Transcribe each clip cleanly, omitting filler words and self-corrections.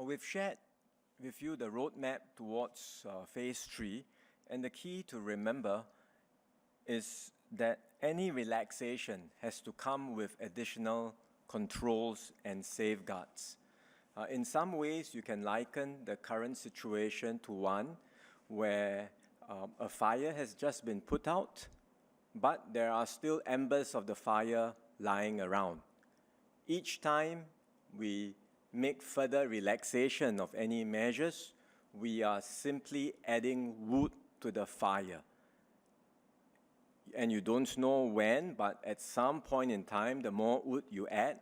we've shared with you the roadmap towards phase 3, and the key to remember is that any relaxation has to come with additional controls and safeguards. In some ways, you can liken the current situation to one where a fire has just been put out, but there are still embers of the fire lying around. Each time we make further relaxation of any measures, we are simply adding wood to the fire. And you don't know when, but at some point in time, the more wood you add,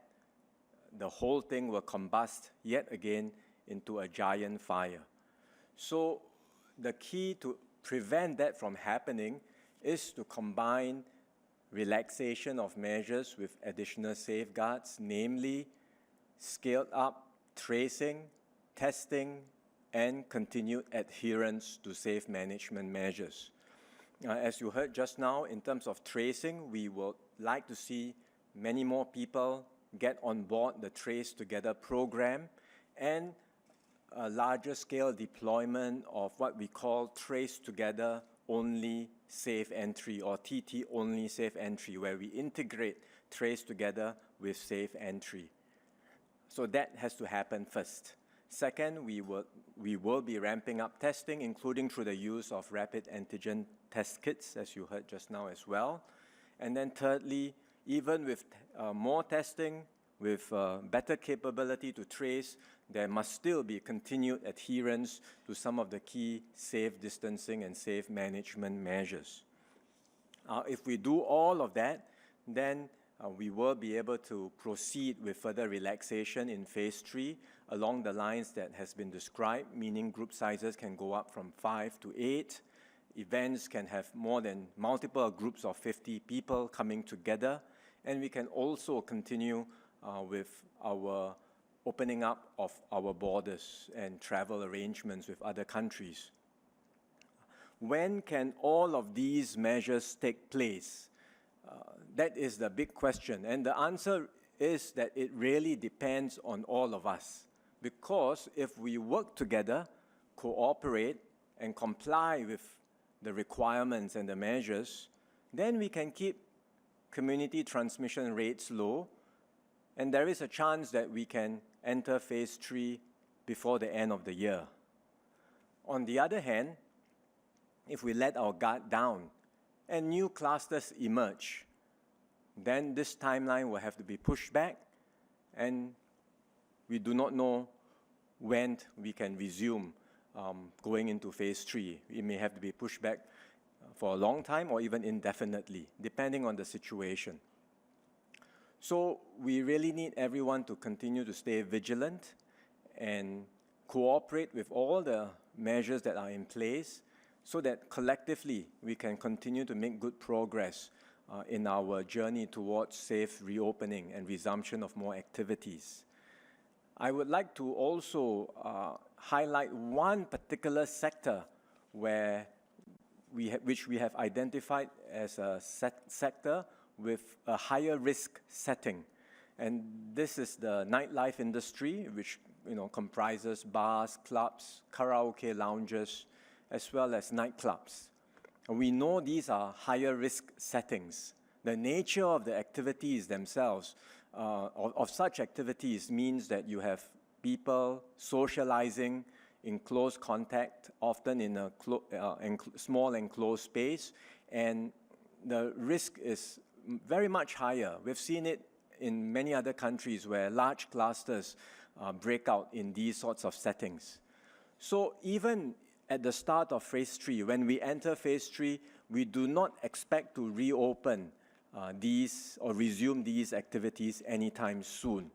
the whole thing will combust yet again into a giant fire. So the key to prevent that from happening is to combine relaxation of measures with additional safeguards, namely scaled up tracing, testing, and continued adherence to safe management measures. As you heard just now, in terms of tracing, we would like to see many more people get on board the Trace Together program and a larger scale deployment of what we call Trace Together Only Safe Entry, or TT Only Safe Entry, where we integrate Trace Together with Safe Entry. So that has to happen first. Second, we will be ramping up testing, including through the use of rapid antigen test kits, as you heard just now as well. And then thirdly, even with more testing, with better capability to trace, there must still be continued adherence to some of the key safe distancing and safe management measures. If we do all of that, then we will be able to proceed with further relaxation in phase 3 along the lines that has been described, meaning group sizes can go up from 5 to 8. Events can have more than multiple groups of 50 people coming together, and we can also continue with our opening up of our borders and travel arrangements with other countries. When can all of these measures take place? That is the big question, and the answer is that it really depends on all of us, because if we work together, cooperate, and comply with the requirements and the measures, then we can keep community transmission rates low, and there is a chance that we can enter phase 3 before the end of the year. On the other hand, if we let our guard down and new clusters emerge, then this timeline will have to be pushed back, and we do not know when we can resume going into phase 3. It may have to be pushed back for a long time or even indefinitely, depending on the situation. So we really need everyone to continue to stay vigilant and cooperate with all the measures that are in place so that collectively we can continue to make good progress in our journey towards safe reopening and resumption of more activities. I would like to also highlight one particular sector which we have identified as a sector with a higher risk setting. And this is the nightlife industry, which comprises bars, clubs, karaoke lounges, as well as nightclubs. And we know these are higher risk settings. The nature of the activities themselves, of such activities, means that you have people socializing in close contact, often in a small enclosed space, and the risk is very much higher. We've seen it in many other countries where large clusters break out in these sorts of settings. So even at the start of phase 3, when we enter phase 3, we do not expect to reopen these or resume these activities anytime soon.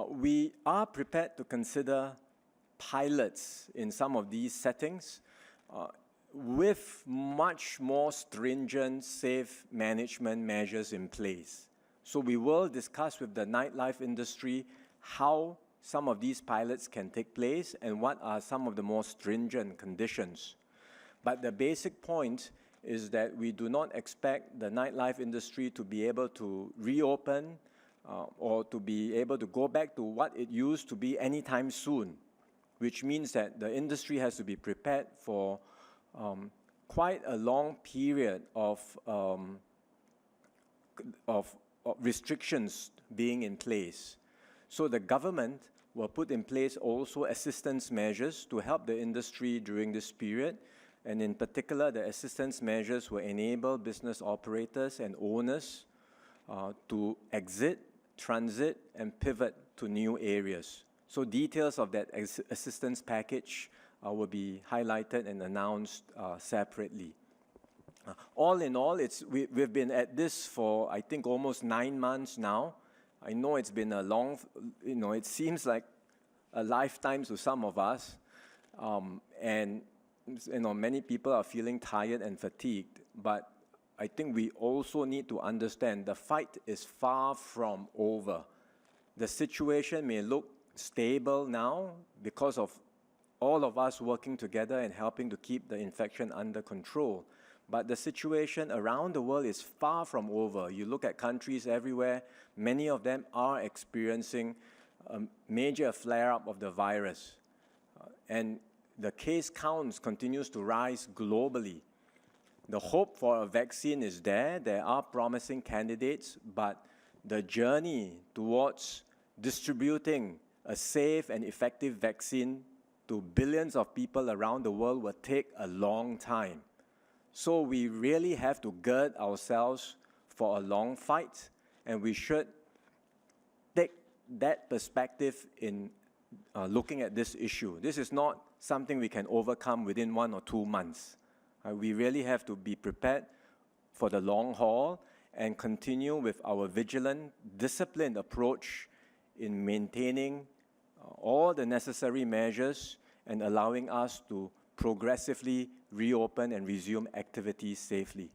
We are prepared to consider pilots in some of these settings with much more stringent safe management measures in place. So we will discuss with the nightlife industry how some of these pilots can take place and what are some of the more stringent conditions. But the basic point is that we do not expect the nightlife industry to be able to reopen or to be able to go back to what it used to be anytime soon, which means that the industry has to be prepared for quite a long period of restrictions being in place. So the government will put in place also assistance measures to help the industry during this period. And in particular, the assistance measures will enable business operators and owners to exit, transit, and pivot to new areas. So details of that assistance package will be highlighted and announced separately. All in all, we've been at this for, I think, almost 9 months now. I know it's been a long, it seems like a lifetime to some of us. And, many people are feeling tired and fatigued. But I think we also need to understand the fight is far from over. The situation may look stable now because of all of us working together and helping to keep the infection under control. But the situation around the world is far from over. You look at countries everywhere, many of them are experiencing a major flare-up of the virus. And the case counts continues to rise globally. The hope for a vaccine is there. There are promising candidates, but the journey towards distributing a safe and effective vaccine to billions of people around the world will take a long time. So we really have to gird ourselves for a long fight, and we should take that perspective in looking at this issue. This is not something we can overcome within 1 or 2 months. We really have to be prepared for the long haul and continue with our vigilant, disciplined approach in maintaining all the necessary measures and allowing us to progressively reopen and resume activities safely.